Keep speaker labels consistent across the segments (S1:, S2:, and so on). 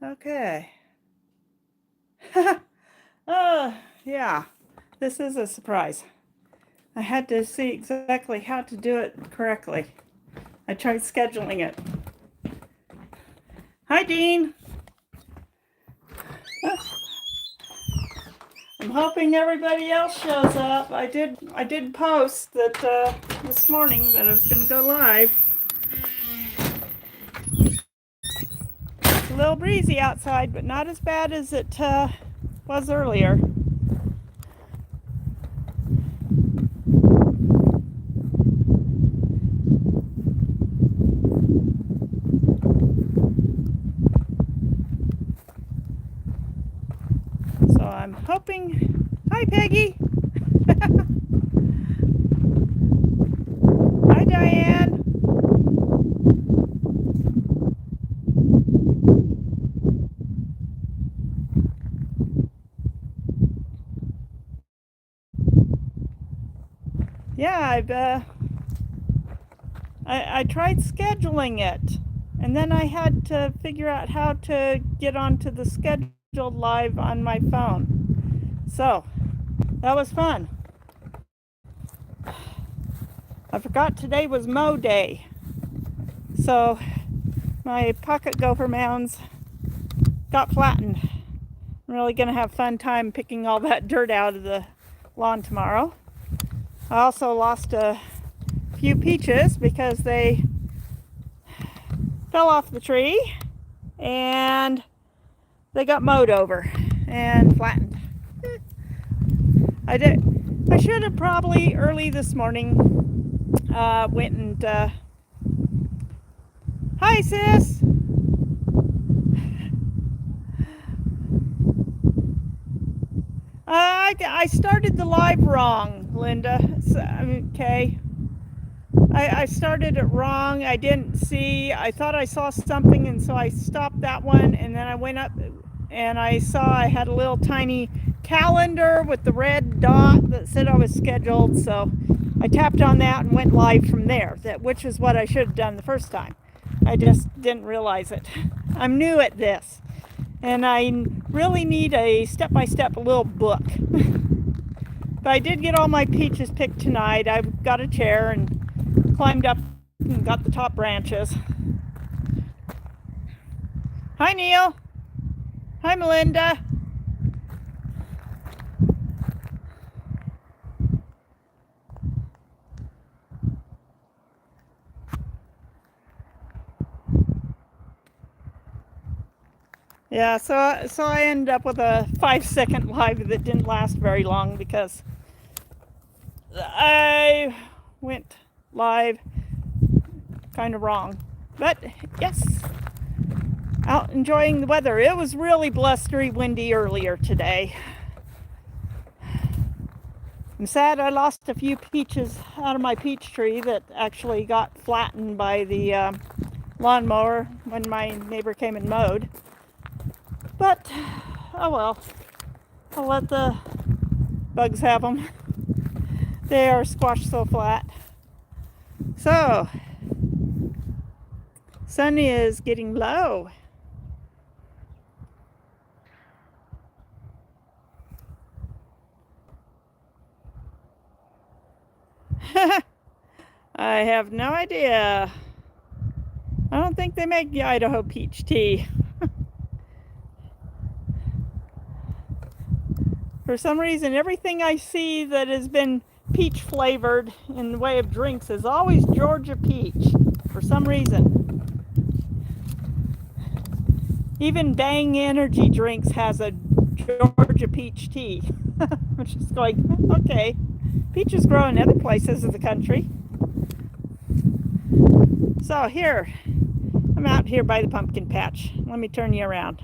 S1: Okay. uh, yeah, this is a surprise. I had to see exactly how to do it correctly. I tried scheduling it. Hi, Dean. I'm hoping everybody else shows up. I did post that this morning that I was going to go live. It's a little breezy outside, but not as bad as it was earlier. So I'm hoping. Hi, Peggy. Hi, Diane. Yeah, I tried scheduling it, and then I had to figure out how to get onto the scheduled live on my phone. So that was fun. I forgot today was mow day, so my pocket gopher mounds got flattened. I'm really gonna have fun time picking all that dirt out of the lawn tomorrow. I also lost a few peaches because they fell off the tree and they got mowed over and flattened. I should have probably early this morning went and. Hi, sis. I started the live wrong, Linda. Okay. I started it wrong. I didn't see. I thought I saw something, and so I stopped that one, and then I went up and I saw I had a little tiny calendar with the red dot that said I was scheduled, so I tapped on that and went live from there, which is what I should have done the first time. I just didn't realize it. I'm new at this, and I really need a step-by-step little book. But I did get all my peaches picked tonight. I've got a chair and climbed up and got the top branches. Hi, Neil. Hi, Melinda. Yeah, so I ended up with a 5-second live that didn't last very long because I went live kind of wrong. But yes, out enjoying the weather. It was really blustery, windy earlier today. I'm sad I lost a few peaches out of my peach tree that actually got flattened by the lawnmower when my neighbor came and mowed. But, oh well, I'll let the bugs have them. They are squashed so flat. So, sun is getting low. I have no idea. I don't think they make the Idaho peach tea. For some reason, everything I see that has been peach flavored in the way of drinks is always Georgia peach. For some reason. Even Bang Energy Drinks has a Georgia peach tea. Which is going, okay, peaches grow in other places of the country. So here, I'm out here by the pumpkin patch. Let me turn you around.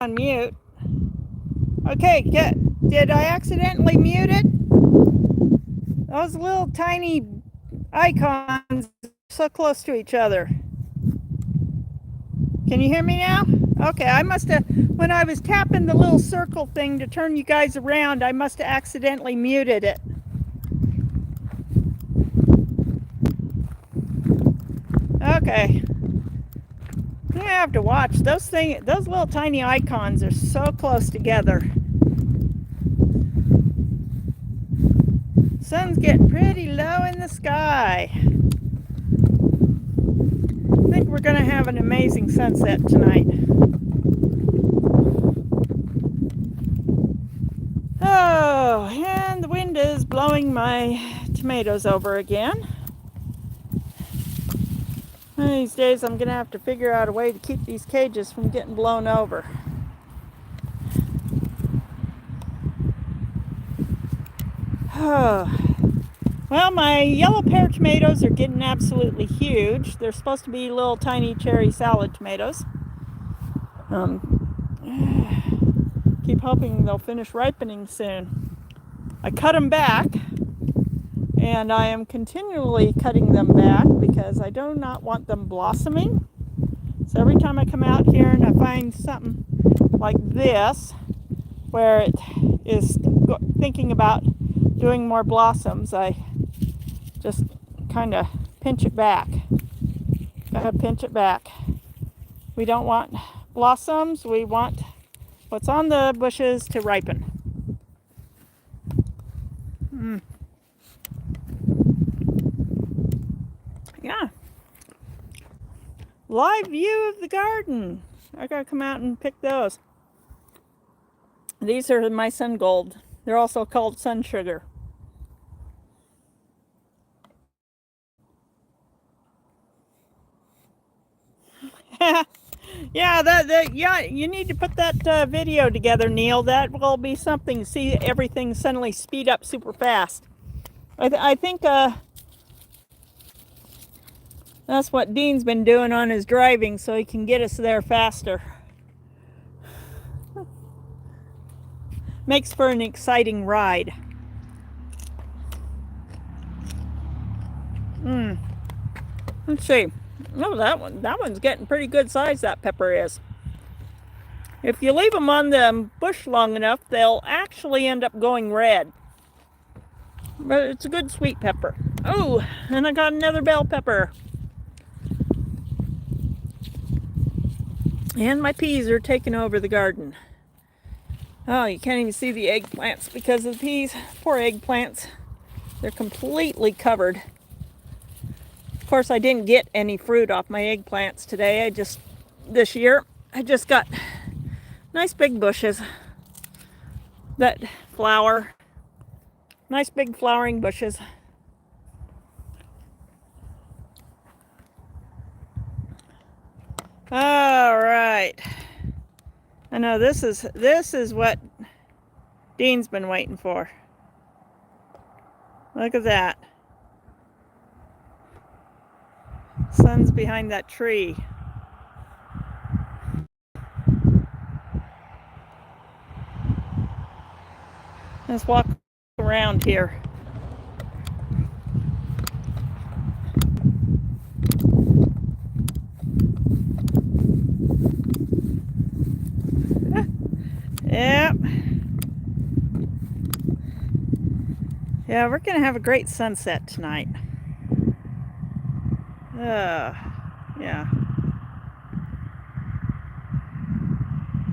S1: on mute. Okay, did I accidentally mute it? Those little tiny icons are so close to each other. Can you hear me now? Okay, I must have, when I was tapping the little circle thing to turn you guys around, I must have accidentally muted it. Okay. I have to watch those little tiny icons are so close together. Sun's getting pretty low in the sky. I think we're going to have an amazing sunset tonight. Oh, and the wind is blowing my tomatoes over again. One of these days I'm going to have to figure out a way to keep these cages from getting blown over. Oh. Well, my yellow pear tomatoes are getting absolutely huge. They're supposed to be little tiny cherry salad tomatoes. Keep hoping they'll finish ripening soon. I cut them back, and I am continually cutting them back because I do not want them blossoming. So every time I come out here and I find something like this, where it is thinking about doing more blossoms, I just kind of pinch it back. Gotta pinch it back. We don't want blossoms, we want what's on the bushes to ripen. Yeah. Live view of the garden. I gotta come out and pick those. These are my sun gold. They're also called sun sugar. Yeah, you need to put that video together, Neil. That will be something to see everything suddenly speed up super fast. I think that's what Dean's been doing on his driving so he can get us there faster. Makes for an exciting ride. Let's see. Oh, that one's getting pretty good size, that pepper is. If you leave them on the bush long enough, they'll actually end up going red. But it's a good sweet pepper. Oh, and I got another bell pepper. And my peas are taking over the garden. Oh, you can't even see the eggplants because of the peas. Poor eggplants. They're completely covered. Of course, I didn't get any fruit off my eggplants today. This year, I just got nice big bushes that flower. Nice big flowering bushes. All right. I know this is what Dean's been waiting for. Look at that. Sun's behind that tree. Let's walk around here. Yep. Yeah, we're gonna have a great sunset tonight. Yeah.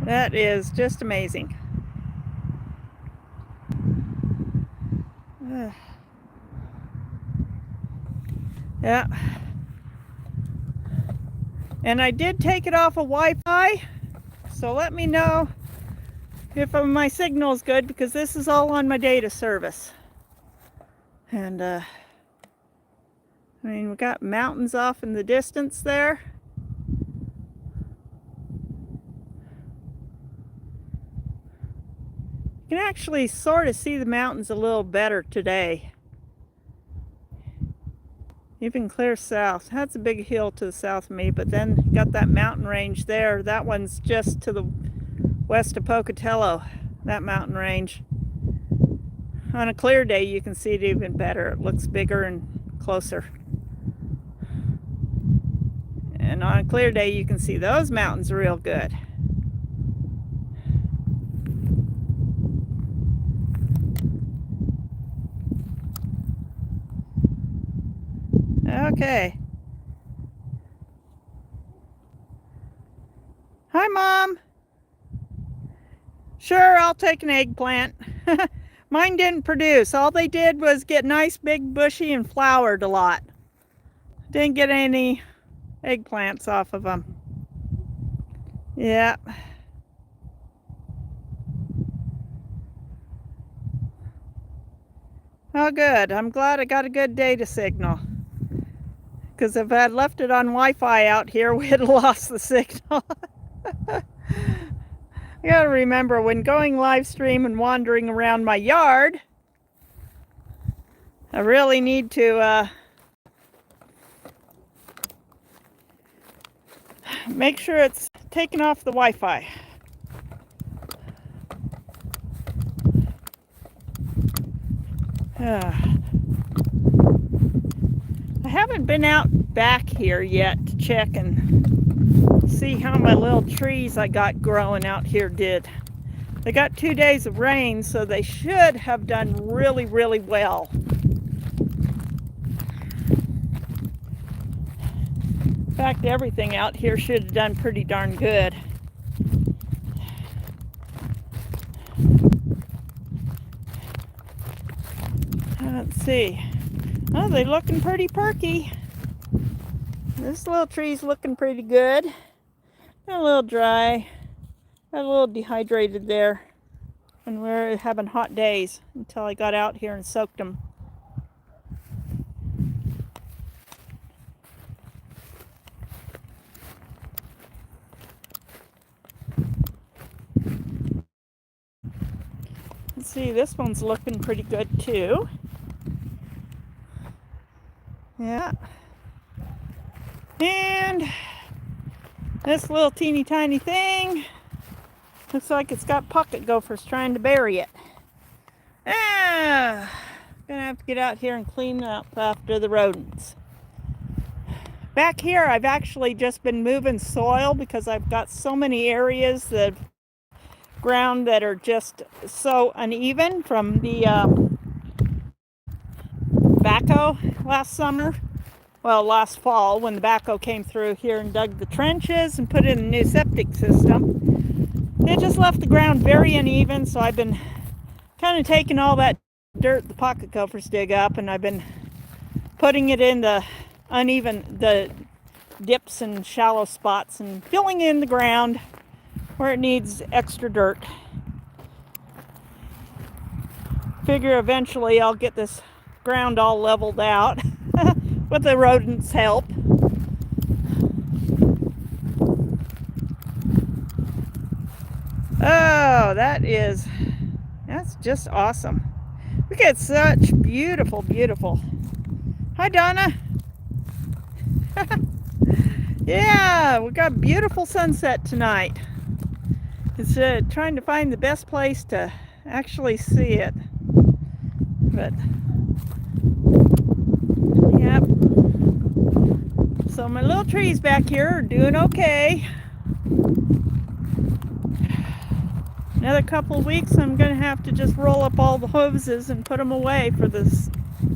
S1: That is just amazing. Yeah. And I did take it off of Wi-Fi, so let me know if my signal's good, because this is all on my data service. And I mean, we got mountains off in the distance there. You can actually sort of see the mountains a little better today. Even clear south. That's a big hill to the south of me, but then got that mountain range there. That one's just to the west of Pocatello, that mountain range. On a clear day, you can see it even better. It looks bigger and closer. And on a clear day, you can see those mountains real good. Okay. Hi, Mom. Sure, I'll take an eggplant. Mine didn't produce. All they did was get nice, big, bushy, and flowered a lot. Didn't get any eggplants off of them. Yeah. Oh, good. I'm glad I got a good data signal. Because if I had left it on Wi-Fi out here, we'd have lost the signal. I gotta remember, when going live stream and wandering around my yard, I really need to make sure it's taken off the Wi-Fi. I haven't been out back here yet to check and see how my little trees I got growing out here did. They got 2 days of rain, so they should have done really, really well. In fact, everything out here should have done pretty darn good. Let's see. Oh, they're looking pretty perky. This little tree's looking pretty good. Got a little dry. Got a little dehydrated there. And we're having hot days until I got out here and soaked them. Let's see, this one's looking pretty good too. Yeah. And this little teeny tiny thing looks like it's got pocket gophers trying to bury it. Gonna have to get out here and clean up after the rodents. Back here, I've actually just been moving soil because I've got so many areas of ground that are just so uneven from the backhoe last summer. Well, last fall, when the backhoe came through here and dug the trenches and put in a new septic system. It just left the ground very uneven, so I've been kind of taking all that dirt the pocket gophers dig up, and I've been putting it in the dips and shallow spots and filling in the ground where it needs extra dirt. Figure eventually I'll get this ground all leveled out with the rodents' help. Oh, that's just awesome. We get such beautiful, beautiful. Hi, Donna. Yeah, we got a beautiful sunset tonight. It's trying to find the best place to actually see it. But yep. So my little trees back here are doing okay. Another couple of weeks, I'm going to have to just roll up all the hoses and put them away for this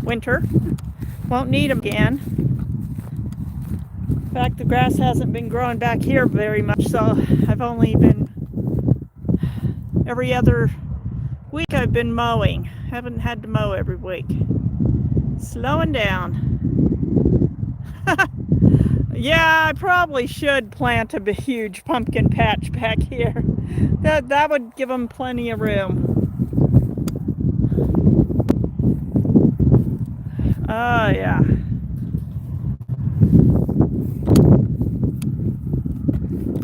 S1: winter. Won't need them again. In fact, the grass hasn't been growing back here very much, so I've only been, every other week I've been mowing. Haven't had to mow every week. Slowing down. Yeah, I probably should plant a huge pumpkin patch back here. That would give them plenty of room. Oh, yeah.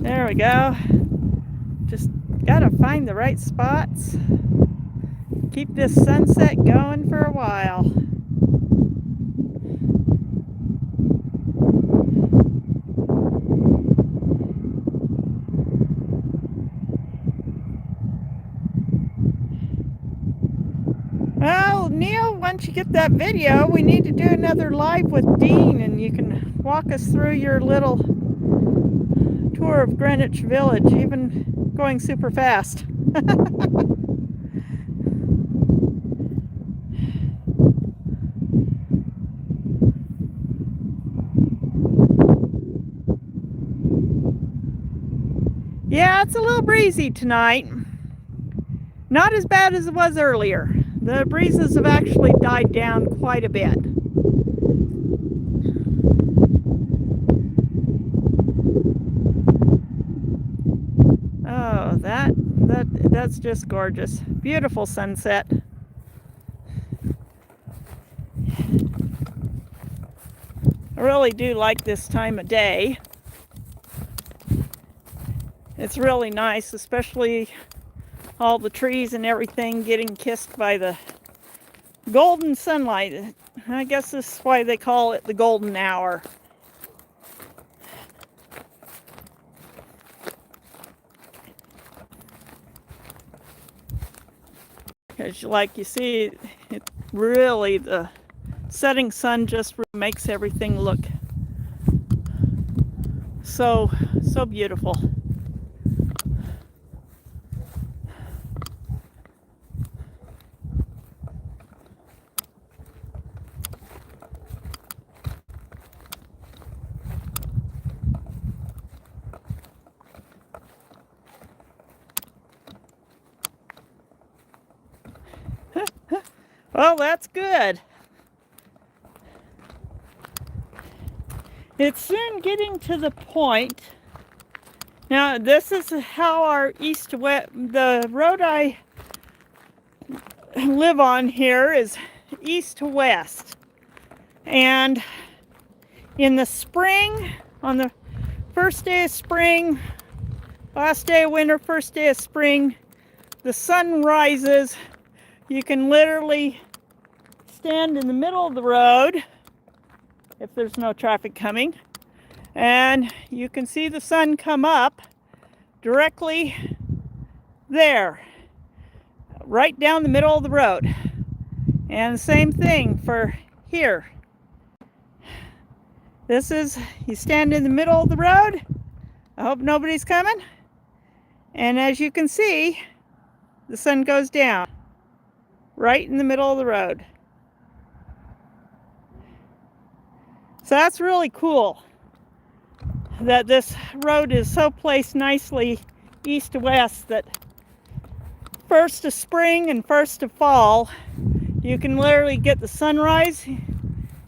S1: There we go. Just gotta find the right spots. Keep this sunset going for a while. once you get that video, we need to do another live with Dean, and you can walk us through your little tour of Greenwich Village, even going super fast. Yeah, it's a little breezy tonight. Not as bad as it was earlier. The breezes have actually died down quite a bit. Oh, that's just gorgeous. Beautiful sunset. I really do like this time of day. It's really nice, especially all the trees and everything getting kissed by the golden sunlight. I guess this is why they call it the golden hour. Because like you see, it really, the setting sun just makes everything look so beautiful. Well, that's good. It's soon getting to the point. Now, this is how our east-west, the road I live on here is east to west. And in the spring, on the first day of spring, last day of winter, first day of spring, the sun rises. You can literally stand in the middle of the road if there's no traffic coming, and you can see the sun come up directly there, right down the middle of the road. And same thing for here. This is, you stand in the middle of the road. I hope nobody's coming. And as you can see, the sun goes down right in the middle of the road. So that's really cool that this road is so placed nicely east to west that first of spring and first of fall, you can literally get the sunrise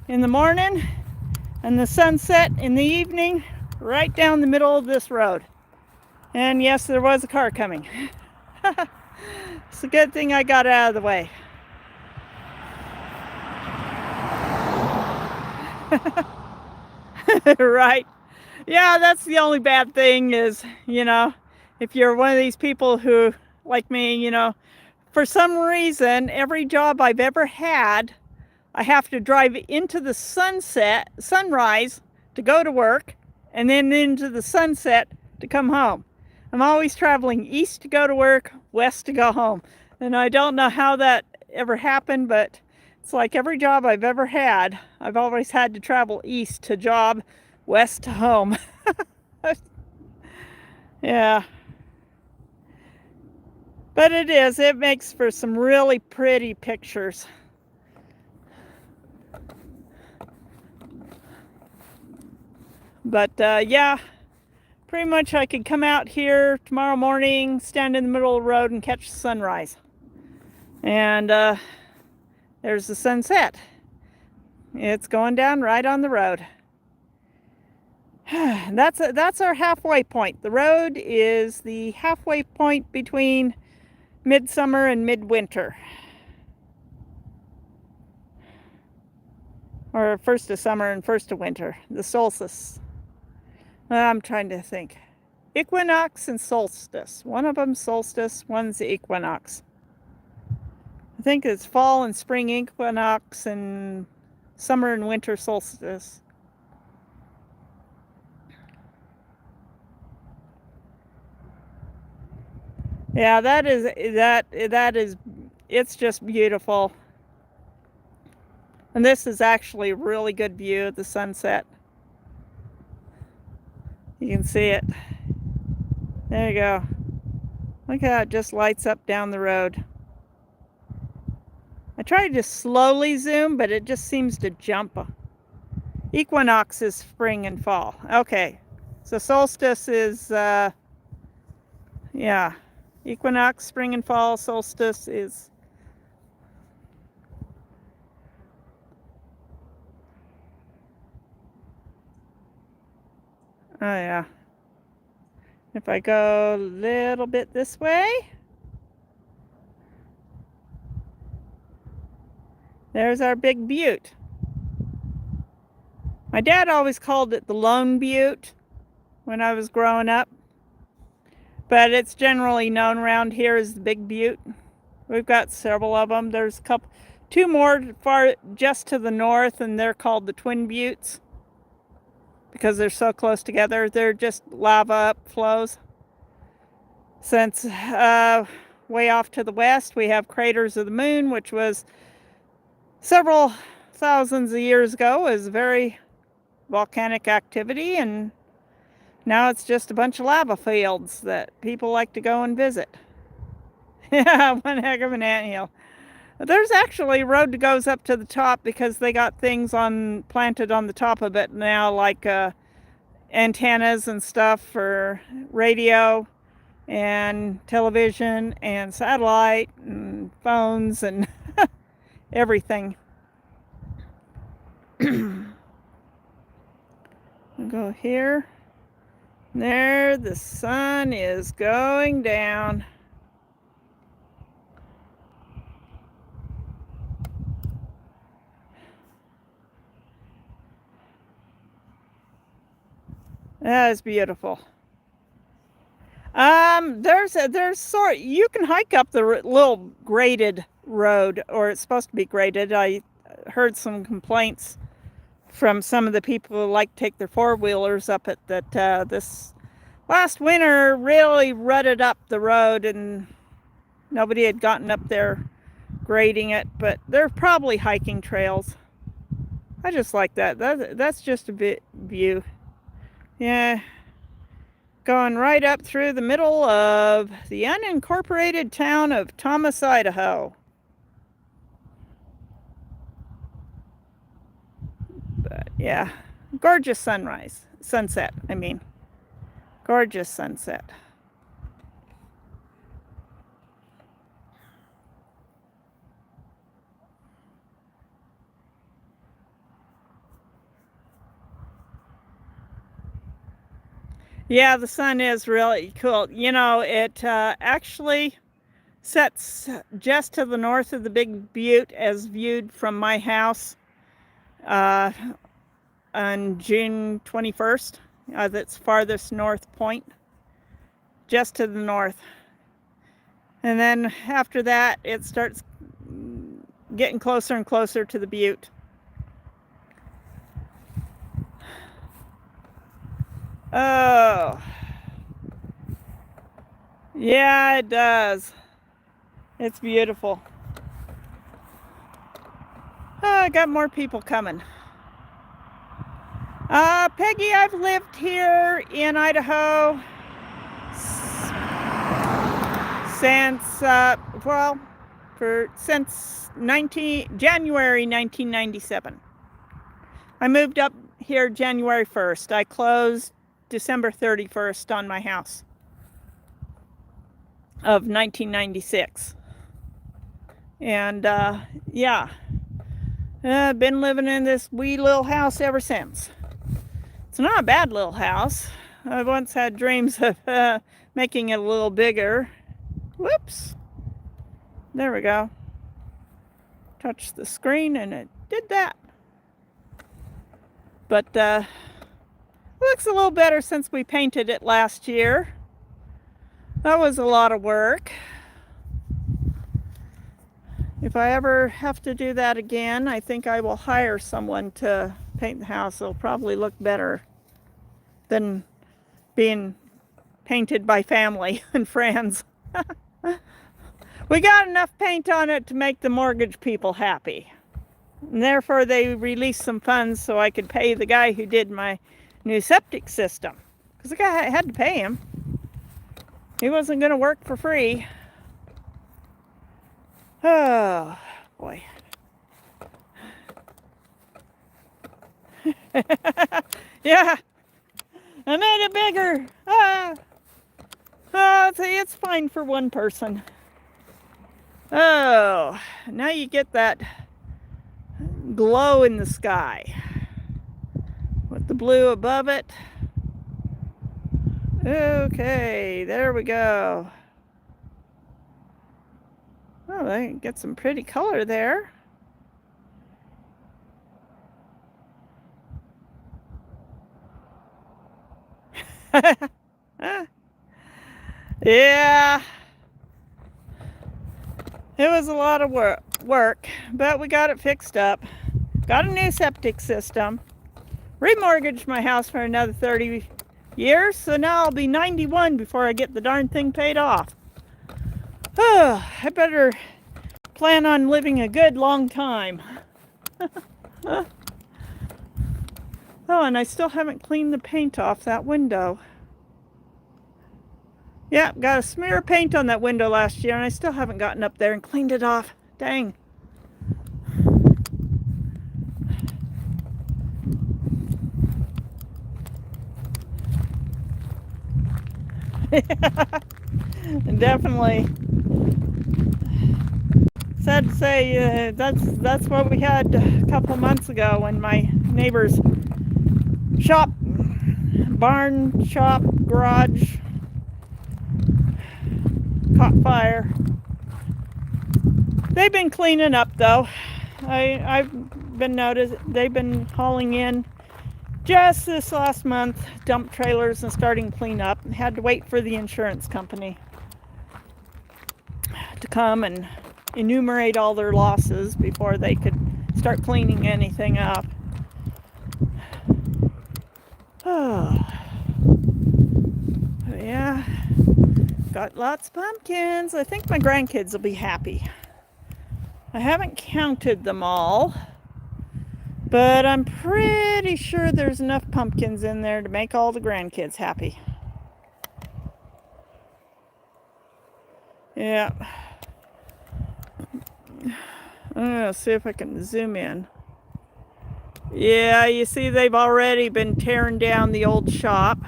S1: in the morning and the sunset in the evening right down the middle of this road. And yes, there was a car coming. It's a good thing I got out of the way. Right. Yeah, that's the only bad thing is, if you're one of these people who, like me, for some reason, every job I've ever had, I have to drive into the sunrise to go to work, and then into the sunset to come home. I'm always traveling east to go to work, west to go home. And I don't know how that ever happened, but it's like every job I've ever had, I've always had to travel east to job, west to home. Yeah. But it makes for some really pretty pictures. But yeah, pretty much I could come out here tomorrow morning, stand in the middle of the road and catch the sunrise. And there's the sunset. It's going down right on the road. That's our halfway point. The road is the halfway point between midsummer and midwinter. Or first of summer and first of winter. The solstice. I'm trying to think. Equinox and solstice. One of them solstice, one's the equinox. I think it's fall and spring equinox and summer and winter solstice. Yeah, that is, it's just beautiful. And this is actually a really good view of the sunset. You can see it. There you go. Look how it just lights up down the road. I tried to slowly zoom, but it just seems to jump. Equinox is spring and fall. Okay, so solstice is, yeah, equinox, spring and fall. Solstice is, oh yeah. If I go a little bit this way, there's our big butte. My dad always called it the Lone Butte when I was growing up, but it's generally known around here as the Big Butte. We've got several of them. There's two more far just to the north, and they're called the Twin Buttes because they're so close together. They're just lava upflows. Since way off to the west, we have Craters of the Moon, which was several thousands of years ago, is very volcanic activity, and now it's just a bunch of lava fields that people like to go and visit. Yeah, one heck of an anthill. There's actually a road that goes up to the top because they got things planted on the top of it now, like antennas and stuff for radio and television and satellite and phones and everything. I'll go here. There, the sun is going down. That is beautiful. You can hike up the little graded road, or it's supposed to be graded. I heard some complaints from some of the people who like to take their four-wheelers up it that this last winter really rutted up the road and nobody had gotten up there grading it, but they're probably hiking trails. I just like that. That's just a bit view. Yeah. Going right up through the middle of the unincorporated town of Thomas, Idaho. But yeah, gorgeous sunset, I mean. Gorgeous sunset. Yeah, the sun is really cool. You know, it actually sets just to the north of the Big Butte as viewed from my house on June 21st. That's farthest north point, just to the north. And then after that, it starts getting closer and closer to the butte. Oh, yeah, it does. It's beautiful. Oh, I got more people coming. Peggy, I've lived here in Idaho since January 1997. I moved up here January 1st. I closed December 31st on my house of 1996. And yeah, I've been living in this wee little house ever since. It's not a bad little house. I once had dreams of making it a little bigger. Whoops. There we go. Touch the screen and it did that. But looks a little better since we painted it last year. That was a lot of work. If I ever have to do that again, I think I will hire someone to paint the house. It'll probably look better than being painted by family and friends. We got enough paint on it to make the mortgage people happy. And therefore, they released some funds so I could pay the guy who did my new septic system. Because the guy had to pay him. He wasn't going to work for free. Oh, boy. Yeah, I made it bigger. It's fine for one person. Oh, now you get that glow in the sky with the blue above it. Okay, there we go. Oh, I get some pretty color there. Yeah, it was a lot of work, but we got it fixed up. Got a new septic system. Remortgaged my house for another 30 years, so now I'll be 91 before I get the darn thing paid off. Oh, I better plan on living a good long time. Oh, and I still haven't cleaned the paint off that window. Yeah, got a smear of paint on that window last year, and I still haven't gotten up there and cleaned it off. Dang. Definitely. Sad to say, that's what we had a couple months ago when my neighbor's shop, barn shop, garage caught fire. They've been cleaning up though. I've been noticed they've been hauling in just this last month dump trailers and starting clean up. Had to wait for the insurance company to come and enumerate all their losses before they could start cleaning anything up. Oh, yeah, got lots of pumpkins. I think my grandkids will be happy. I haven't counted them all, but I'm pretty sure there's enough pumpkins in there to make all the grandkids happy. Yeah. I'm gonna see if I can zoom in. Yeah, you see they've already been tearing down the old shop.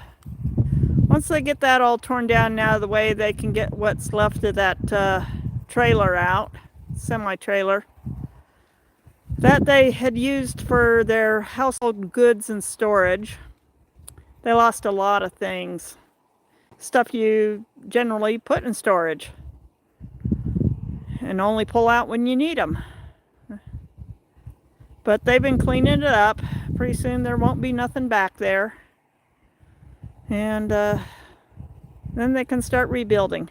S1: Once they get that all torn down and out of the way, they can get what's left of that trailer out, semi-trailer, that they had used for their household goods and storage. They lost a lot of things, stuff you generally put in storage and only pull out when you need them. But they've been cleaning it up. Pretty soon there won't be nothing back there. And then they can start rebuilding.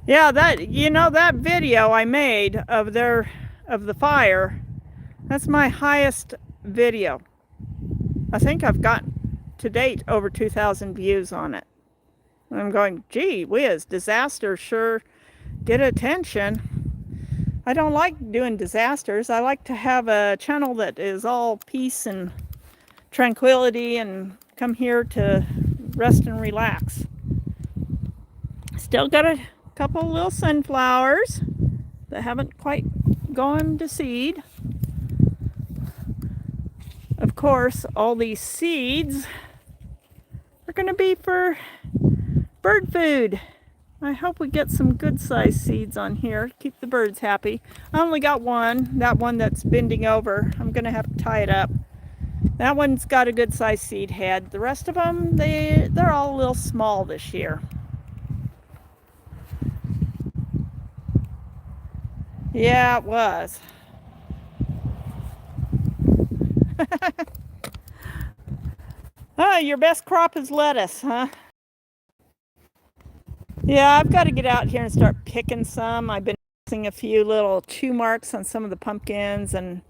S1: Yeah, that video I made of the fire, that's my highest video. I think I've got to date over 2,000 views on it. I'm going, gee whiz, disasters sure get attention. I don't like doing disasters. I like to have a channel that is all peace and tranquility and come here to rest and relax. Still got a couple little sunflowers that haven't quite gone to seed. Of course, all these seeds are going to be for bird food. I hope we get some good sized seeds on here. Keep the birds happy. I only got one, that one that's bending over. I'm going to have to tie it up. That one's got a good sized seed head. The rest of them, they're all a little small this year. Yeah, it was. Oh, your best crop is lettuce, huh? Yeah, I've got to get out here and start picking some. I've been seeing a few little chew marks on some of the pumpkins, and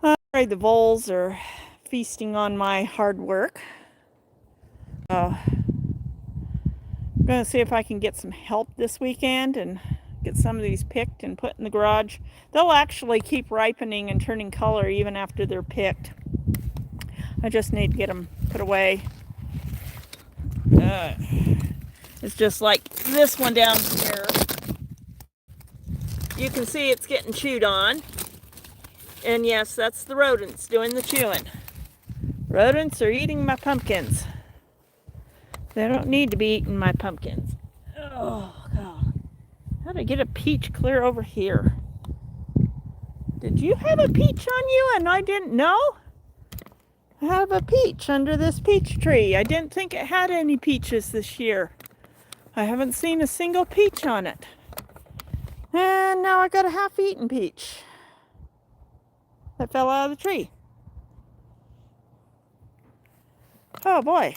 S1: I'm afraid the voles are feasting on my hard work. I'm going to see if I can get some help this weekend and get some of these picked and put in the garage. They'll actually keep ripening and turning color even after they're picked. I just need to get them put away. It's just like this one down here. You can see it's getting chewed on. And yes, that's the rodents doing the chewing. Rodents are eating my pumpkins. They don't need to be eating my pumpkins. Oh, God. How did I get a peach clear over here? Did you have a peach on you and I didn't know? I have a peach under this peach tree. I didn't think it had any peaches this year. I haven't seen a single peach on it. And now I got a half-eaten peach that fell out of the tree. Oh boy.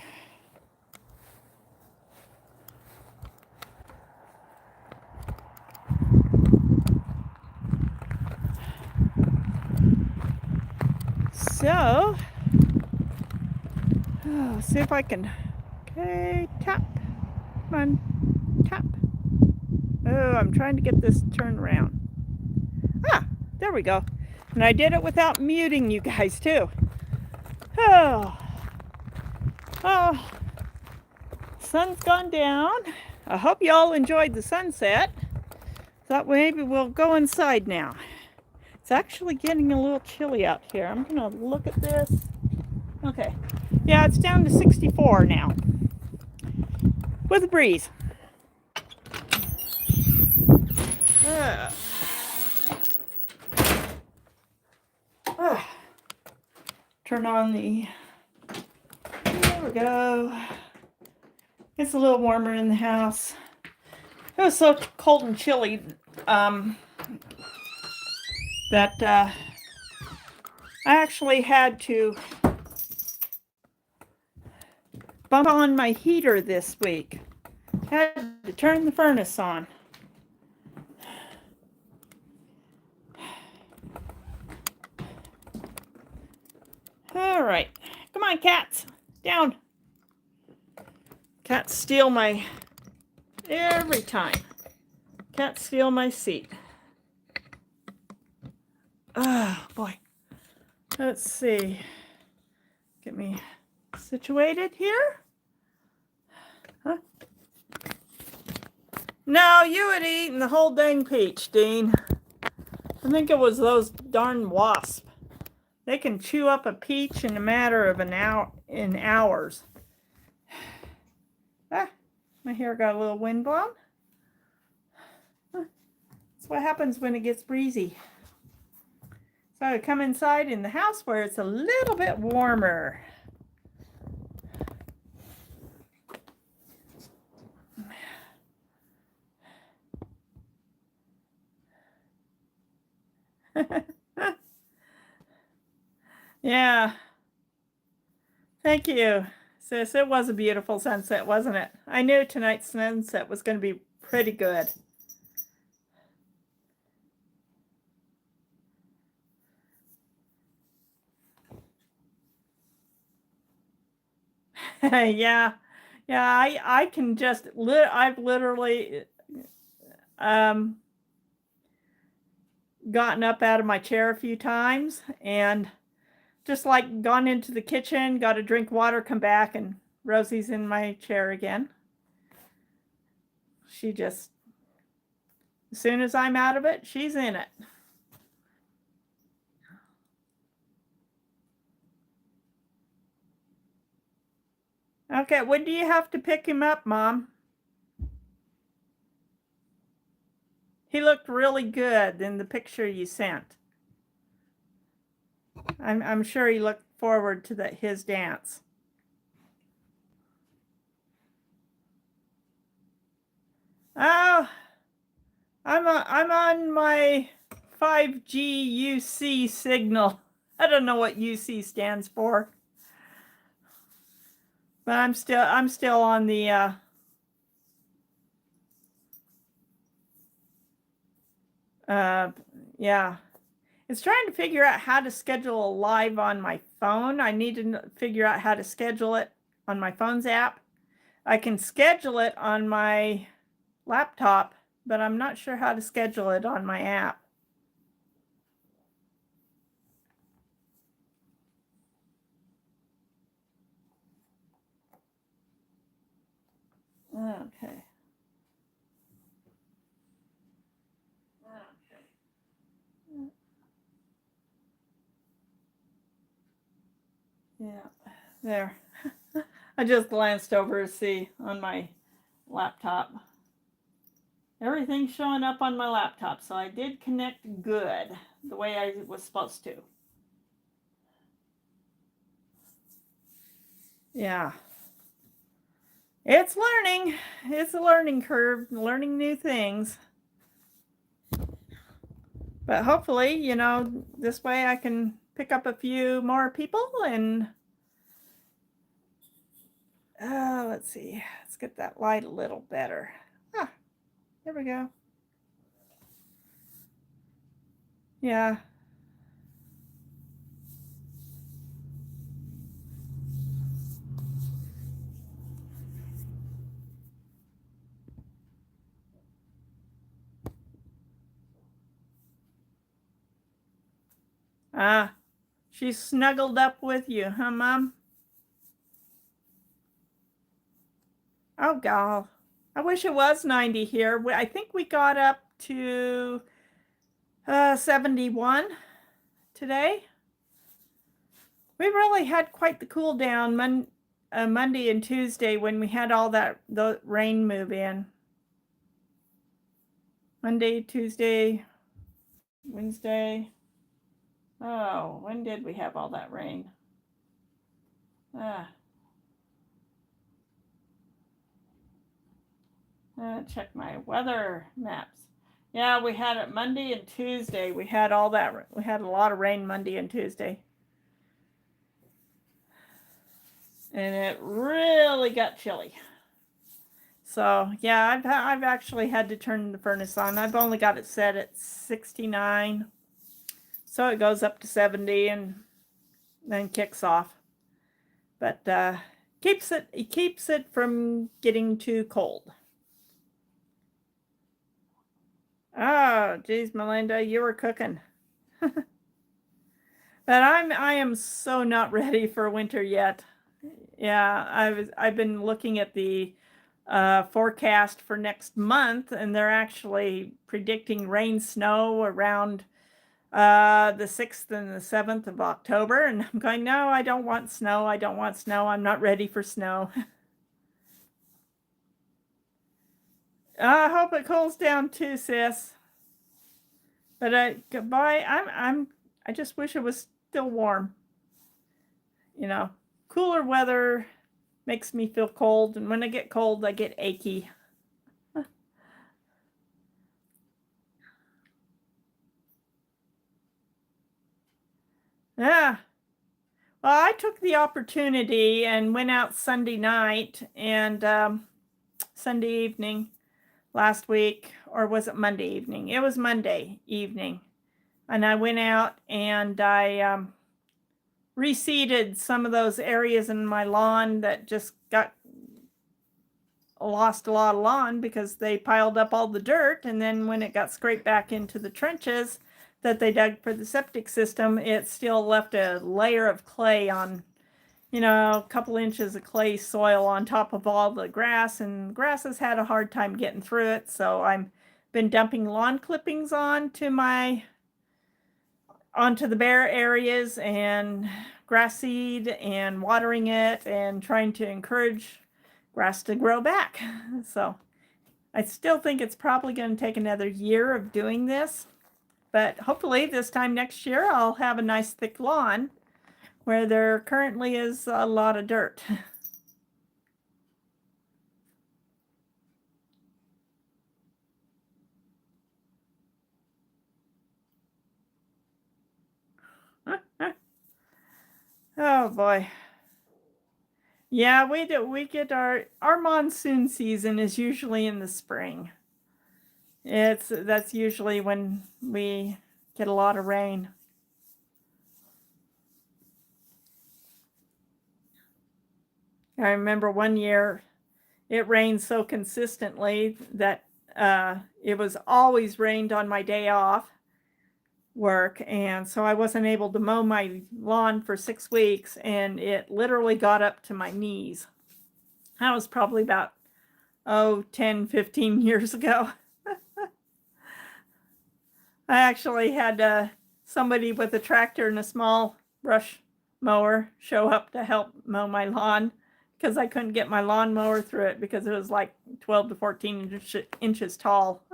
S1: So, see if I can, okay, tap, come on, tap. Oh, I'm trying to get this turned around. Ah, there we go. And I did it without muting you guys too. Oh, sun's gone down. I hope you all enjoyed the sunset. Thought maybe we'll go inside now. It's actually getting a little chilly out here. I'm gonna look at this. Okay, yeah, it's down to 64 now with a breeze. Turn on the, there we go. It's a little warmer in the house. It was so cold and chilly that I actually had to bump on my heater this week. Had to turn the furnace on. All right, come on, cats, down. Cats steal my, every time. Cats steal my seat. Oh boy. Let's see. Get me situated here. Huh? No, you had eaten the whole dang peach, Dean. I think it was those darn wasps. They can chew up a peach in a matter of an hour, in hours. Ah, my hair got a little wind blown. That's what happens when it gets breezy. So I come inside in the house where it's a little bit warmer. Yeah. Thank you, sis. It was a beautiful sunset, wasn't it? I knew tonight's sunset was going to be pretty good. Yeah. Yeah, I can just, I've literally gotten up out of my chair a few times and just like gone into the kitchen, got a drink water, come back, and Rosie's in my chair again. She just, as soon as I'm out of it, she's in it. Okay, when do you have to pick him up, Mom? He looked really good in the picture you sent. I'm sure he looked forward to his dance. Oh, I'm on my 5G UC signal. I don't know what UC stands for, but I'm still on the yeah. It's trying to figure out how to schedule a live on my phone. I need to figure out how to schedule it on my phone's app. I can schedule it on my laptop, but I'm not sure how to schedule it on my app. Okay. Yeah, there. I just glanced over to see on my laptop. Everything's showing up on my laptop, so I did connect good, the way I was supposed to. Yeah. It's learning. It's a learning curve, learning new things. But hopefully, this way I can pick up a few more people and let's see. Let's get that light a little better. Ah, there we go. Yeah. Ah, she's snuggled up with you, huh, Mom? Oh, God. I wish it was 90 here. I think we got up to 71 today. We really had quite the cool down Monday and Tuesday when we had all the rain move in. Monday, Tuesday, Wednesday. Oh, when did we have all that rain? Check my weather maps. Yeah, we had it Monday and Tuesday. We had all that. We had a lot of rain Monday and Tuesday. And it really got chilly. So yeah, I've actually had to turn the furnace on. I've only got it set at 69. So it goes up to 70 and then kicks off. But it keeps it from getting too cold. Oh, geez, Melinda, you were cooking. But I am so not ready for winter yet. Yeah, I've been looking at the forecast for next month, and they're actually predicting rain, snow around the 6th and the 7th of October. And I'm going, no, I don't want snow. I don't want snow. I'm not ready for snow. I hope it cools down too, sis. But goodbye. I just wish it was still warm. Cooler weather makes me feel cold, and when I get cold, I get achy. Yeah. Well, I took the opportunity and went out Sunday night and Sunday evening last week, or was it Monday evening? It was Monday evening. And I went out and I reseeded some of those areas in my lawn that just lost a lot of lawn because they piled up all the dirt. And then when it got scraped back into the trenches that they dug for the septic system, it still left a layer of clay on, a couple inches of clay soil on top of all the grass, and grass has had a hard time getting through it. So I've been dumping lawn clippings onto the bare areas and grass seed and watering it and trying to encourage grass to grow back. So I still think it's probably going to take another year of doing this, but hopefully this time next year I'll have a nice thick lawn where there currently is a lot of dirt. Oh boy. Yeah, we do. We get our monsoon season is usually in the spring. That's usually when we get a lot of rain. I remember one year it rained so consistently that it was always rained on my day off work, and so I wasn't able to mow my lawn for 6 weeks, and it literally got up to my knees. That was probably about 10, 15 years ago. I actually had somebody with a tractor and a small brush mower show up to help mow my lawn because I couldn't get my lawnmower through it because it was like 12 to 14 inches tall.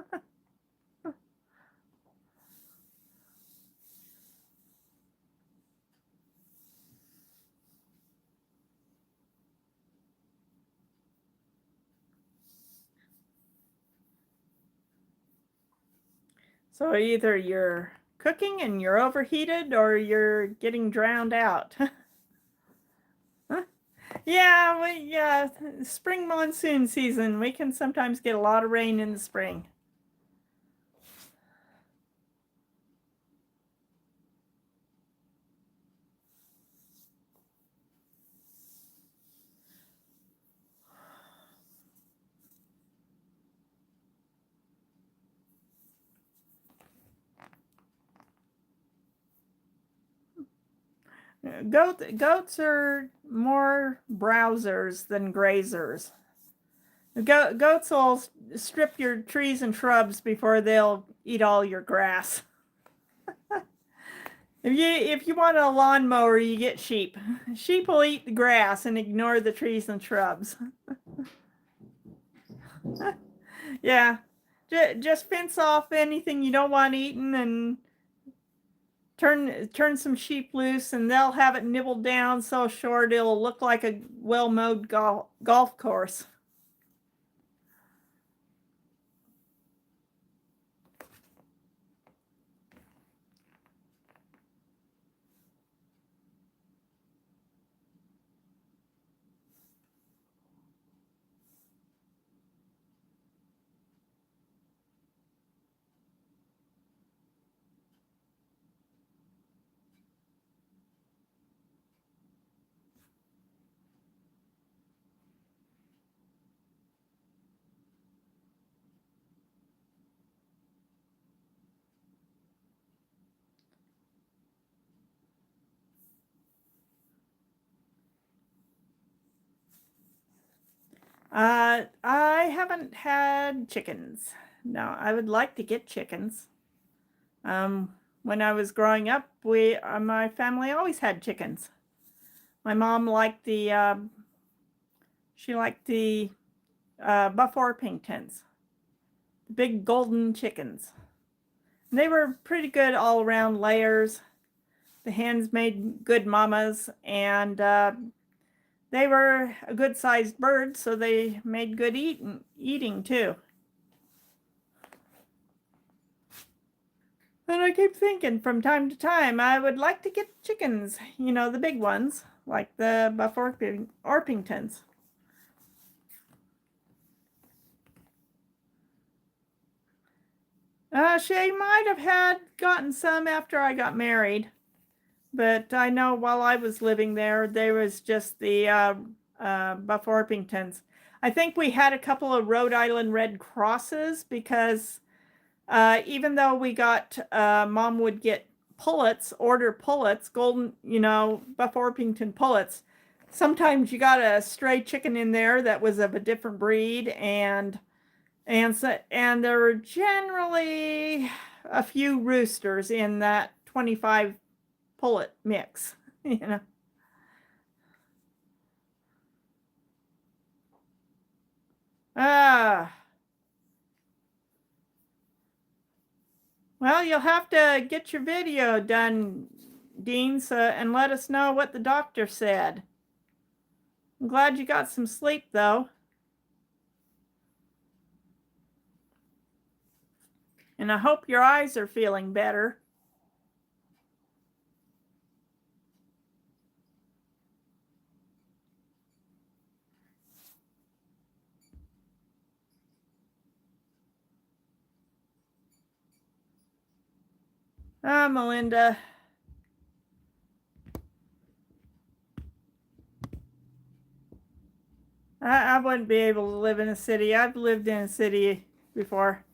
S1: So either you're cooking and you're overheated or you're getting drowned out. Yeah, spring monsoon season. We can sometimes get a lot of rain in the spring. Goats are more browsers than grazers. Goats will strip your trees and shrubs before they'll eat all your grass. If you want a lawnmower, you get sheep. Sheep will eat the grass and ignore the trees and shrubs. Yeah, just fence off anything you don't want eaten and turn some sheep loose, and they'll have it nibbled down so short it'll look like a well-mowed golf course. I haven't had chickens. No, I would like to get chickens. When I was growing up, my family always had chickens. My mom liked she liked the Buff Orpingtons, the big golden chickens. And they were pretty good all around layers. The hens made good mamas, and they were a good sized bird, so they made good eating too. And I keep thinking from time to time, I would like to get chickens, the big ones, like the Buff Orpingtons. She might have had gotten some after I got married, but I know while I was living there was just the Buff Orpingtons. I think we had a couple of Rhode Island Red Crosses because even though we got, Mom would get order pullets, golden, Buff Orpington pullets. Sometimes you got a stray chicken in there that was of a different breed, and there were generally a few roosters in that 25 pullet mix, Ah. Well, you'll have to get your video done, Dean, and let us know what the doctor said. I'm glad you got some sleep, though. And I hope your eyes are feeling better. Melinda. I wouldn't be able to live in a city. I've lived in a city before.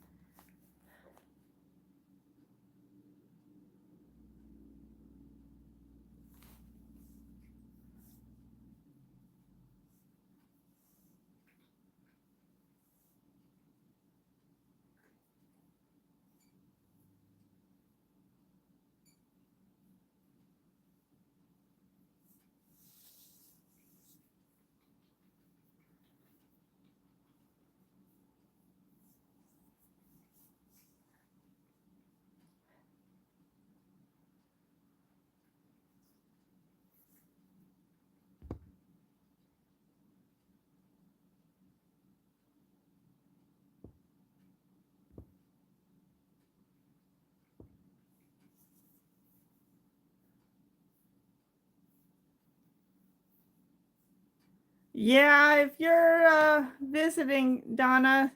S1: Yeah, if you're visiting, Donna,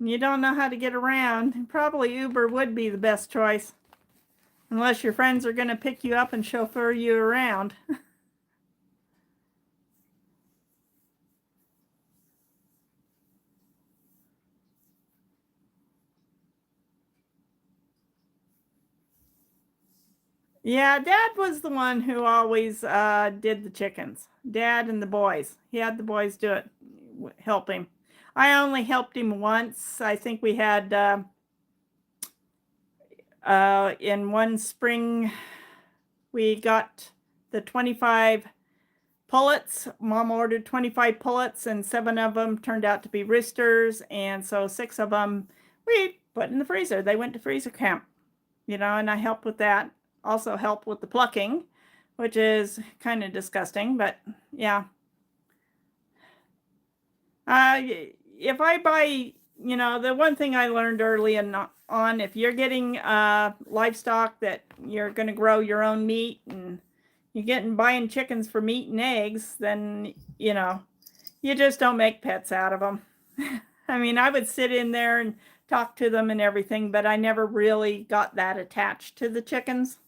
S1: and you don't know how to get around, probably Uber would be the best choice. Unless your friends are going to pick you up and chauffeur you around. Yeah, Dad was the one who always did the chickens. Dad and the boys. He had the boys do it, help him. I only helped him once. I think we had in one spring, we got the 25 pullets. Mom ordered 25 pullets, and 7 of them turned out to be roosters. And so 6 of them we put in the freezer. They went to freezer camp, and I helped with that. Also helped with the plucking, which is kind of disgusting, but yeah. Uh, if I buy, the one thing I learned early on, if you're getting livestock that you're going to grow your own meat and you're getting buying chickens for meat and eggs, then, you just don't make pets out of them. I mean, I would sit in there and talk to them and everything, but I never really got that attached to the chickens.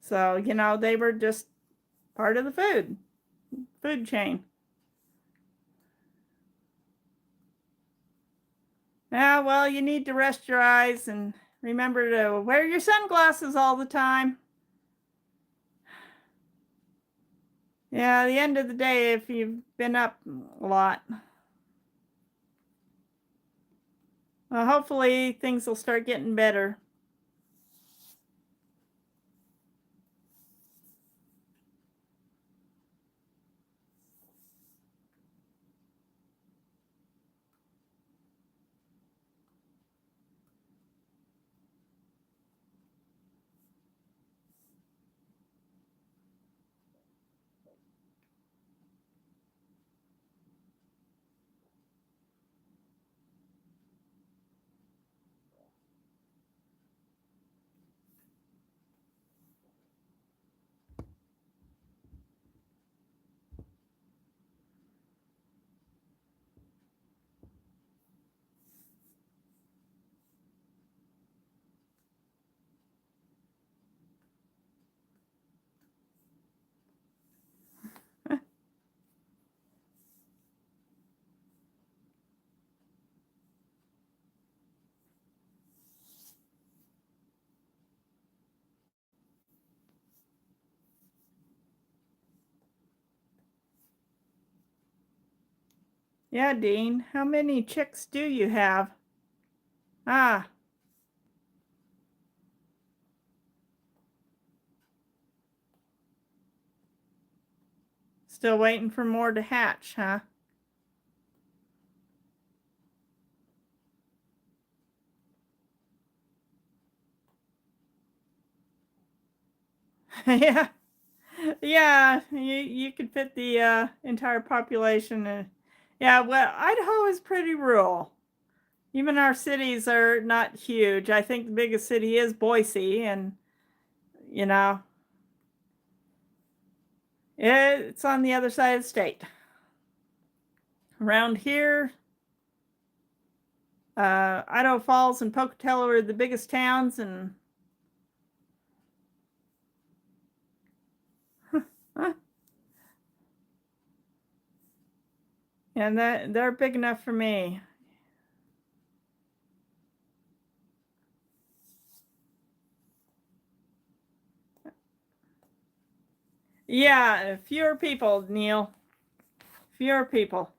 S1: So, they were just part of the food chain. Yeah, well, you need to rest your eyes and remember to wear your sunglasses all the time. Yeah, at the end of the day, if you've been up a lot, well, hopefully things will start getting better. Yeah, Dean, how many chicks do you have? Ah, still waiting for more to hatch, huh? Yeah. Yeah, you could fit the entire population. Yeah, well, Idaho is pretty rural. Even our cities are not huge. I think the biggest city is Boise, and you know, it's on the other side of the state. Around here, Idaho Falls and Pocatello are the biggest towns, and and they're big enough for me. Yeah, fewer people, Neil. Fewer people.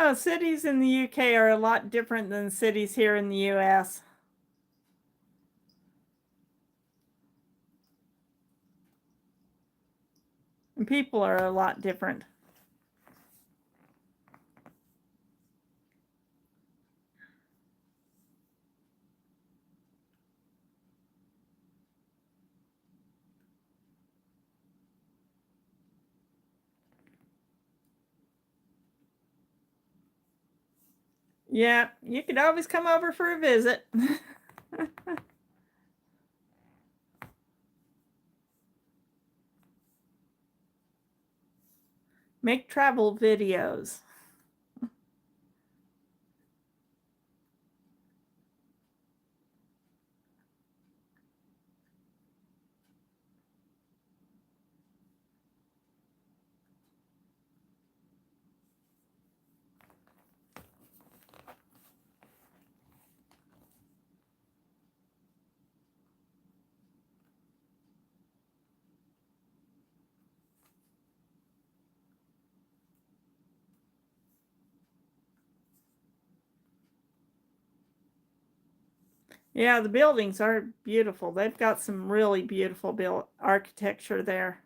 S1: No, cities in the UK are a lot different than cities here in the US. And people are a lot different. Yeah, you could always come over for a visit. Make travel videos. Yeah, the buildings are beautiful. They've got some really beautiful built architecture there.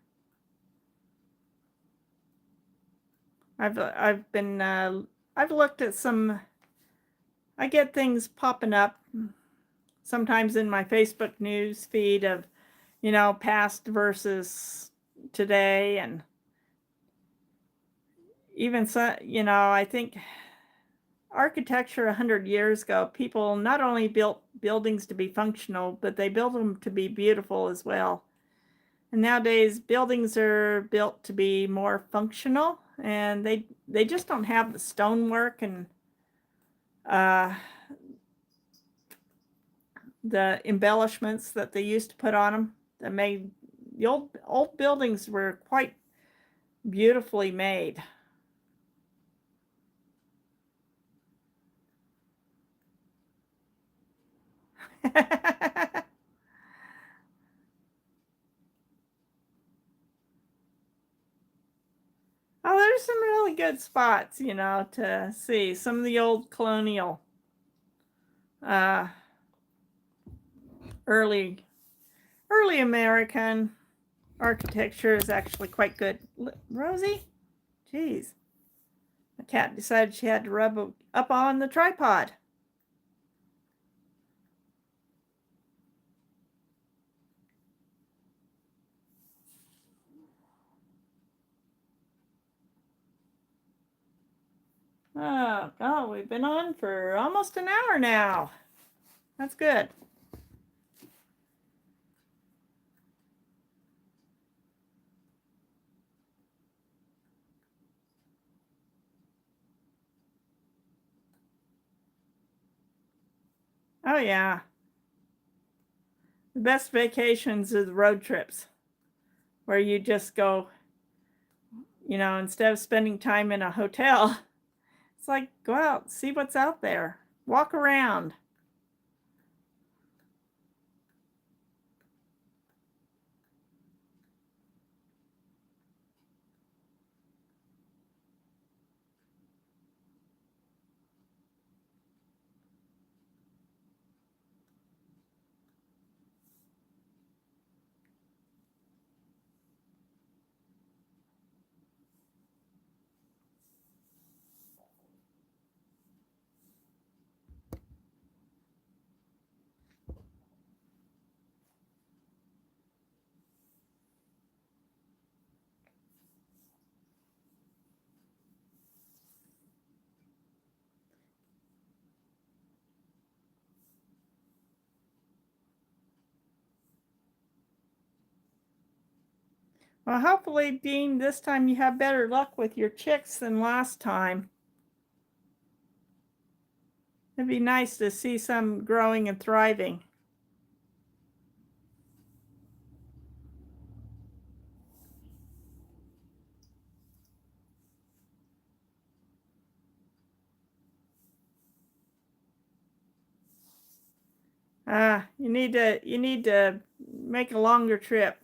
S1: I've looked at some. I get things popping up sometimes in my Facebook news feed of, past versus today, and even so, I think architecture 100 years ago, people not only built buildings to be functional, but they built them to be beautiful as well. And nowadays, buildings are built to be more functional, and they just don't have the stonework and uh, the embellishments that they used to put on them. That made the old buildings were quite beautifully made. Oh, there's some really good spots, to see. Some of the old colonial, uh, early, early American architecture is actually quite good. Rosie, jeez, the cat decided she had to rub up on the tripod. Oh, God, we've been on for almost an hour now. That's good. Oh, yeah. The best vacations are the road trips where you just go, instead of spending time in a hotel, it's like go out, see what's out there, walk around. Well, hopefully, Dean, this time you have better luck with your chicks than last time. It'd be nice to see some growing and thriving. You need to make a longer trip.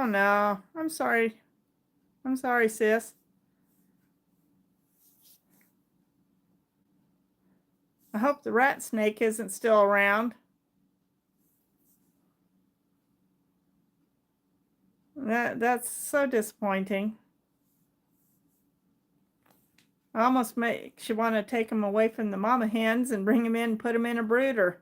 S1: Oh no, I'm sorry. I'm sorry, sis. I hope the rat snake isn't still around. That's so disappointing. Almost makes you want to take them away from the mama hens and bring them in and put them in a brooder.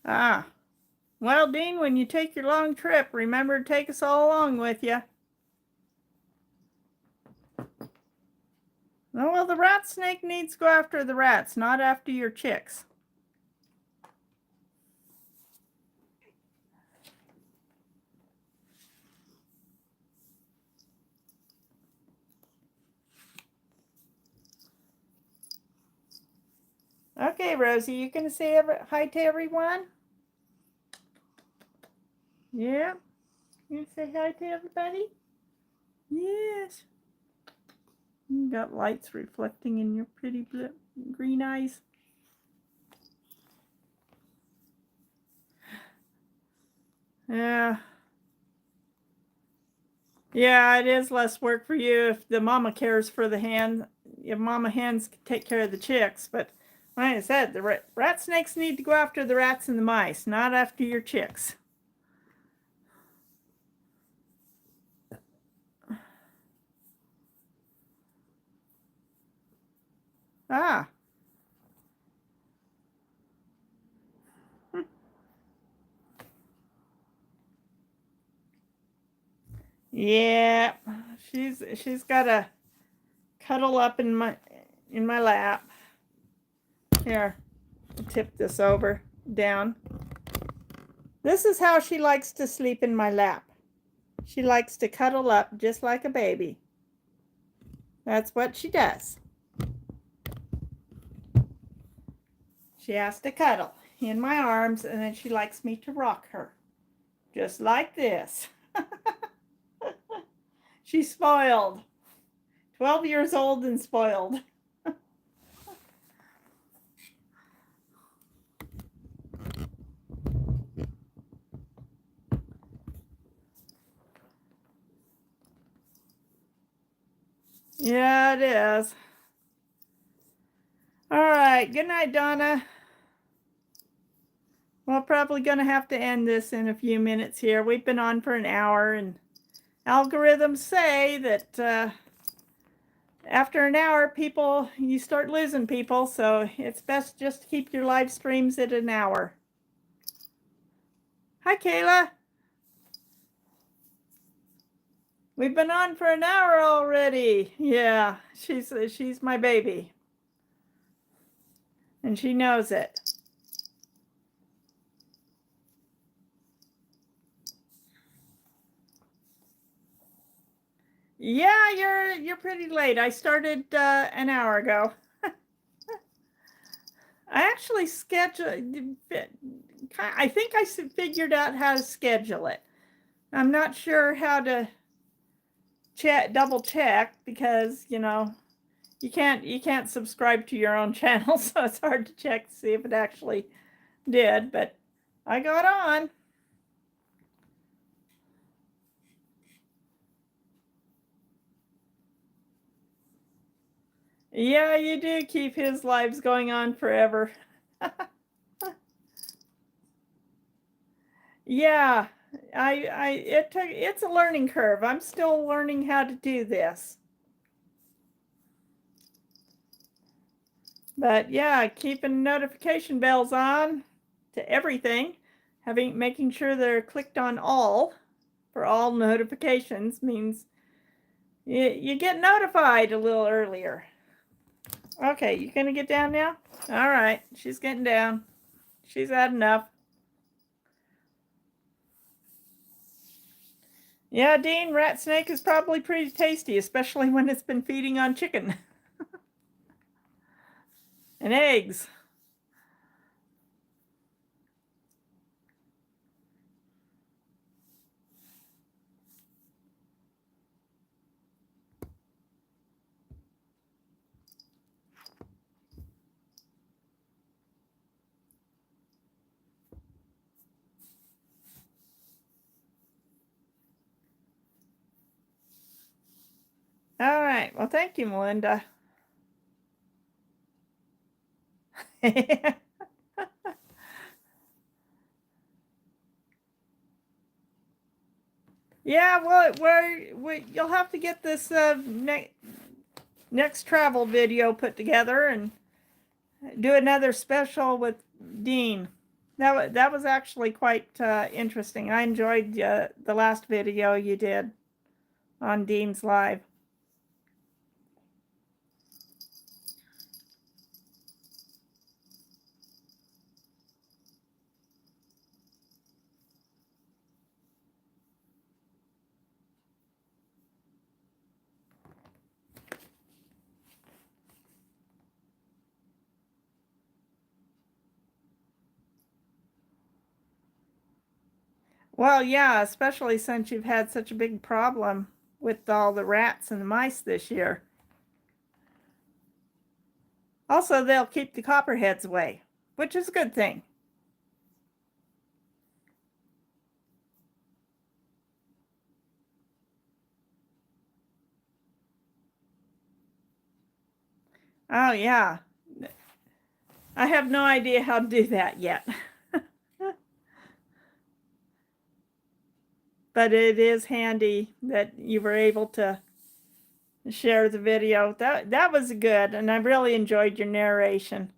S1: Ah, well, Dean, when you take your long trip, remember to take us all along with you. Oh, well, the rat snake needs to go after the rats, not after your chicks. Okay, Rosie, you gonna say hi to everyone? Yeah. You say hi to everybody? Yes. You got lights reflecting in your pretty blue, green eyes. Yeah. Yeah, it is less work for you if the mama cares for the hen. If mama hens take care of the chicks. But like I said, the rat snakes need to go after the rats and the mice, not after your chicks. Ah. Yeah, she's got to cuddle up in my lap. Here, tip this over down. This is how she likes to sleep in my lap. She likes to cuddle up just like a baby. That's what she does. She has to cuddle in my arms, and then she likes me to rock her. Just like this. She's spoiled. 12 years old and spoiled. Yeah, it is. All right. Good night, Donna. We're probably going to have to end this in a few minutes here. We've been on for an hour, and algorithms say that after an hour, you start losing people. So it's best just to keep your live streams at an hour. Hi, Kayla. We've been on for an hour already. Yeah, she's my baby. And she knows it. Yeah, you're pretty late. I started an hour ago. I actually scheduled. I think I figured out how to schedule it. I'm not sure how to double check because you can't subscribe to your own channel, so it's hard to check to see if it actually did. But I got on. Yeah, you do keep his lives going on forever. Yeah, it's a learning curve. I'm still learning how to do this. But yeah, keeping notification bells on to everything, making sure they're clicked on all for all notifications means you get notified a little earlier. Okay, you gonna get down now? All right, she's getting down. She's had enough. Yeah, Dean, rat snake is probably pretty tasty, especially when it's been feeding on chicken and eggs. All right, well, thank you, Melinda. Yeah, well, you'll have to get this next travel video put together and do another special with Dean. That was actually quite interesting. I enjoyed the last video you did on Dean's Live. Well, yeah, especially since you've had such a big problem with all the rats and the mice this year. Also, they'll keep the copperheads away, which is a good thing. Oh, yeah. I have no idea how to do that yet. But it is handy that you were able to share the video. That was good, and I really enjoyed your narration.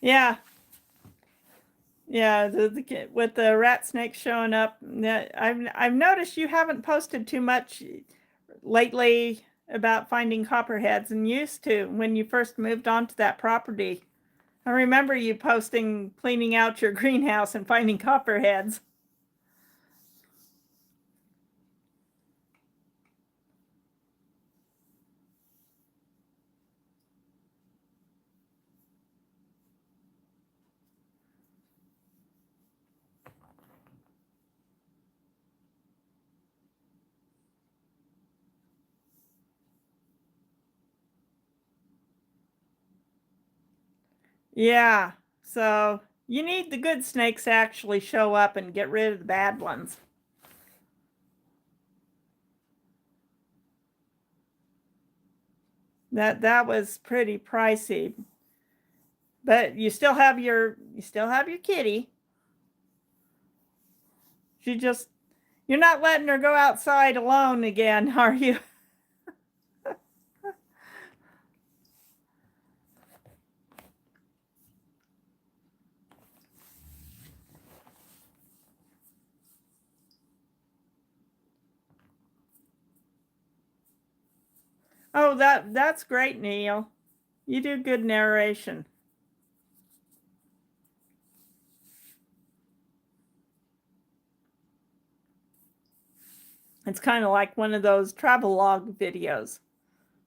S1: Yeah. Yeah, with the rat snake showing up, I've noticed you haven't posted too much lately about finding copperheads, and used to when you first moved onto that property. I remember you posting cleaning out your greenhouse and finding copperheads. Yeah, so you need the good snakes to actually show up and get rid of the bad ones. That was pretty pricey. But you still have your kitty. You're not letting her go outside alone again, are you? Oh, that's great, Neil. You do good narration. It's kind of like one of those travel log videos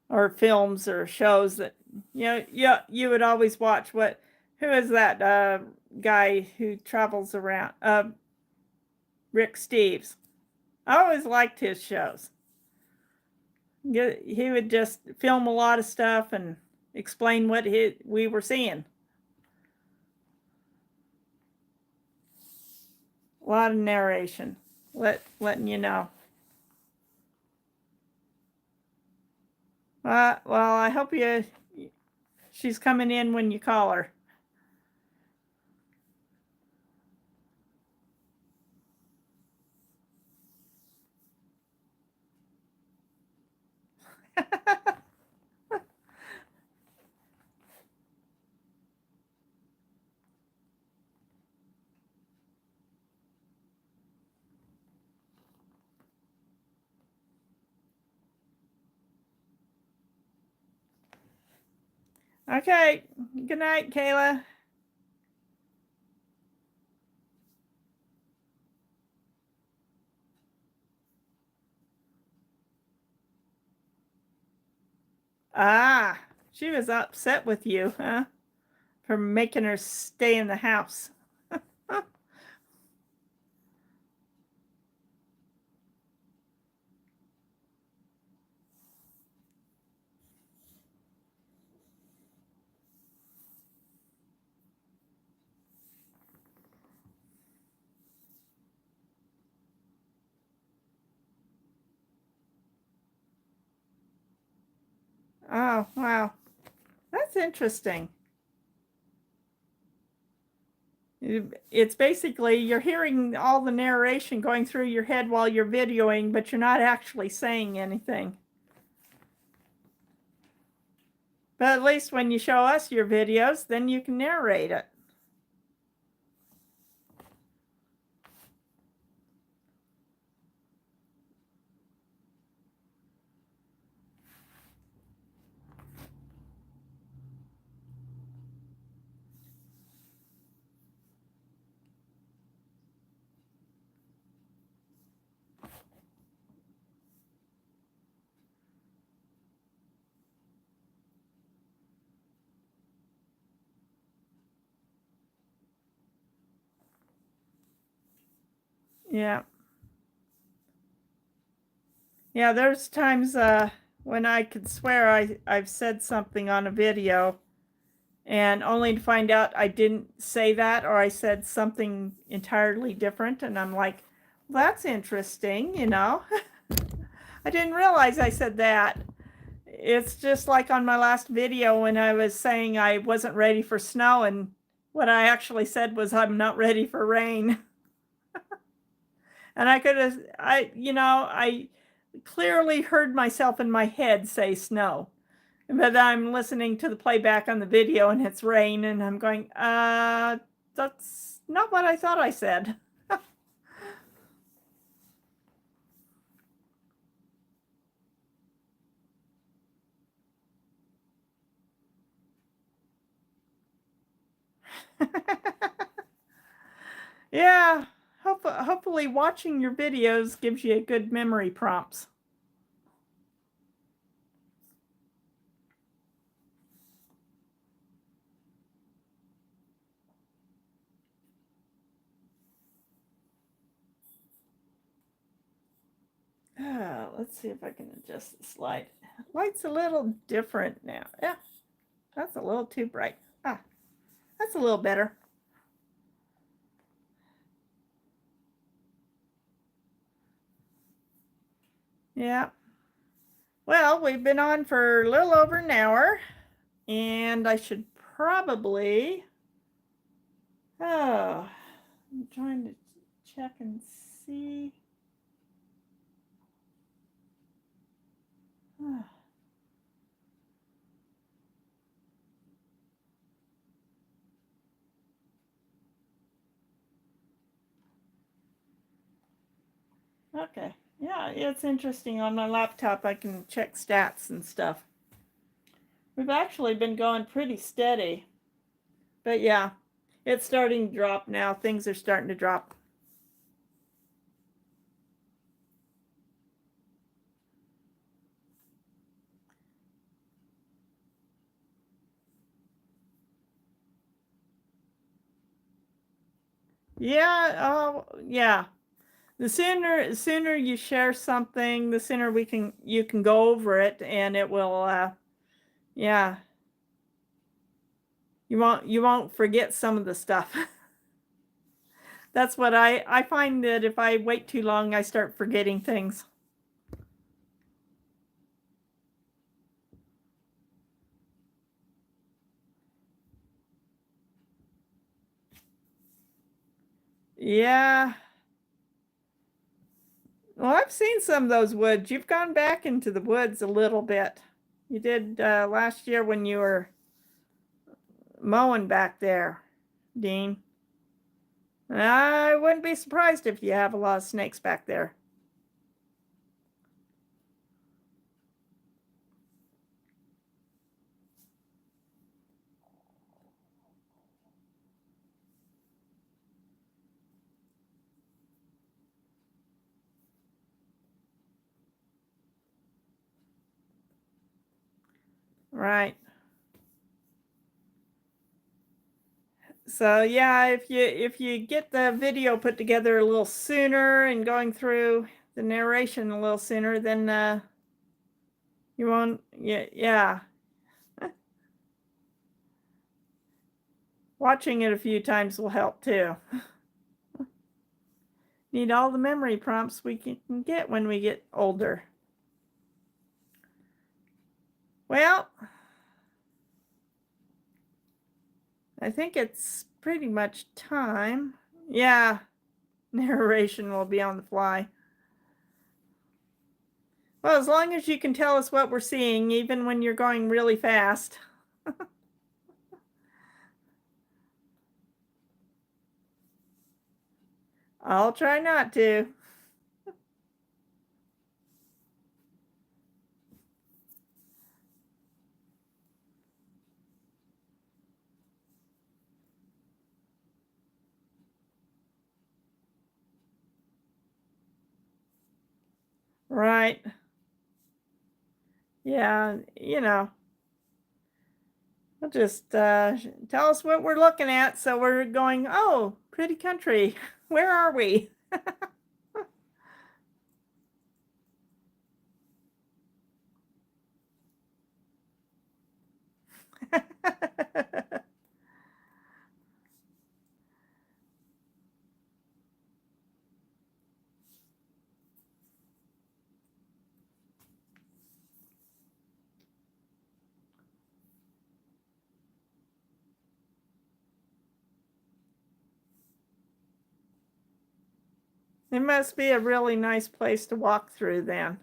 S1: or films or shows that you would always watch. Who is that guy who travels around? Rick Steves. I always liked his shows. He would just film a lot of stuff and explain what we were seeing. A lot of narration, letting you know. Well, I hope she's coming in when you call her. Okay. Good night, Kayla. Ah, she was upset with you, huh? For making her stay in the house. Oh, wow. That's interesting. It's basically you're hearing all the narration going through your head while you're videoing, but you're not actually saying anything. But at least when you show us your videos, then you can narrate it. Yeah. Yeah, there's times when I could swear I've said something on a video and only to find out I didn't say that or I said something entirely different. And I'm like, well, that's interesting, you know? I didn't realize I said that. It's just like on my last video when I was saying I wasn't ready for snow, and what I actually said was I'm not ready for rain. And I could have, I clearly heard myself in my head say snow. But I'm listening to the playback on the video and it's rain, and I'm going, that's not what I thought I said. Yeah, hopefully watching your videos gives you good memory prompts. Let's see if I can adjust the light. Light's a little different now. Yeah, that's a little too bright. Ah, that's a little better. Yeah. Well, we've been on for a little over an hour, and I should probably. Oh, I'm trying to check and see. Okay. Yeah, it's interesting. On my laptop, I can check stats and stuff. We've actually been going pretty steady. But yeah, it's starting to drop now. Things are starting to drop. Yeah, oh yeah. The sooner you share something, the sooner you can go over it, and it will yeah. You won't forget some of the stuff. That's what I find that if I wait too long, I start forgetting things. Yeah. Well, I've seen some of those woods. You've gone back into the woods a little bit. You did last year when you were mowing back there, Dean. I wouldn't be surprised if you have a lot of snakes back there. Right. So yeah, if you get the video put together a little sooner and going through the narration a little sooner, then you won't. Yeah. Watching it a few times will help too. Need all the memory prompts we can get when we get older. Well, I think it's pretty much time. Yeah, narration will be on the fly. Well, as long as you can tell us what we're seeing, even when you're going really fast. I'll try not to. Right. Yeah, we'll just tell us what we're looking at. So we're going, oh, pretty country. Where are we? It must be a really nice place to walk through then.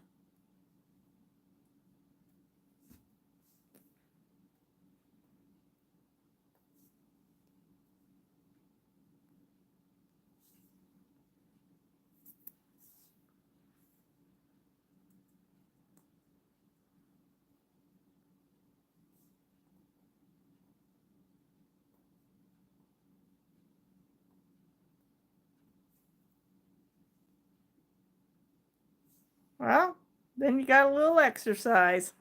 S1: Well, then you got a little exercise.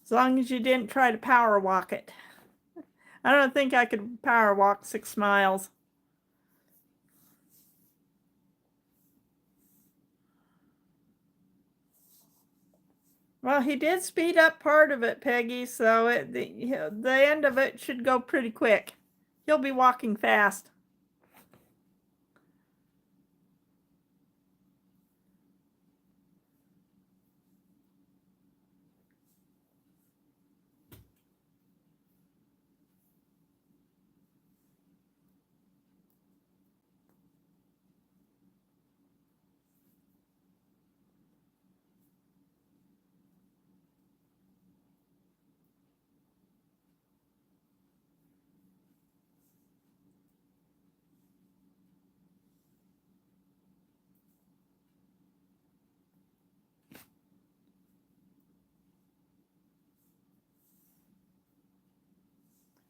S1: As long as you didn't try to power walk it. I don't think I could power walk 6 miles. Well, he did speed up part of it, Peggy, so the end of it should go pretty quick. He'll be walking fast.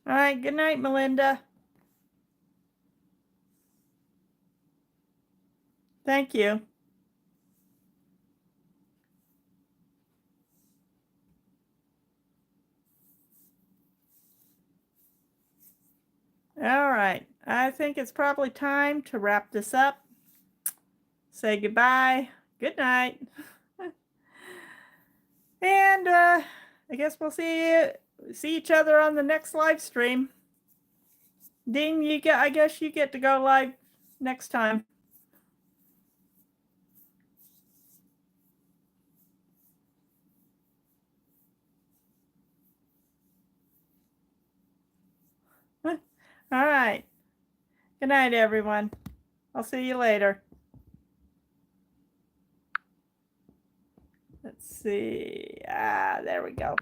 S1: All right, good night, Melinda. Thank you. All right, I think it's probably time to wrap this up. Say goodbye. Good night. And I guess we'll see each other on the next live stream. Dean, I guess you get to go live next time. All right. Good night, everyone. I'll see you later. Let's see. There we go.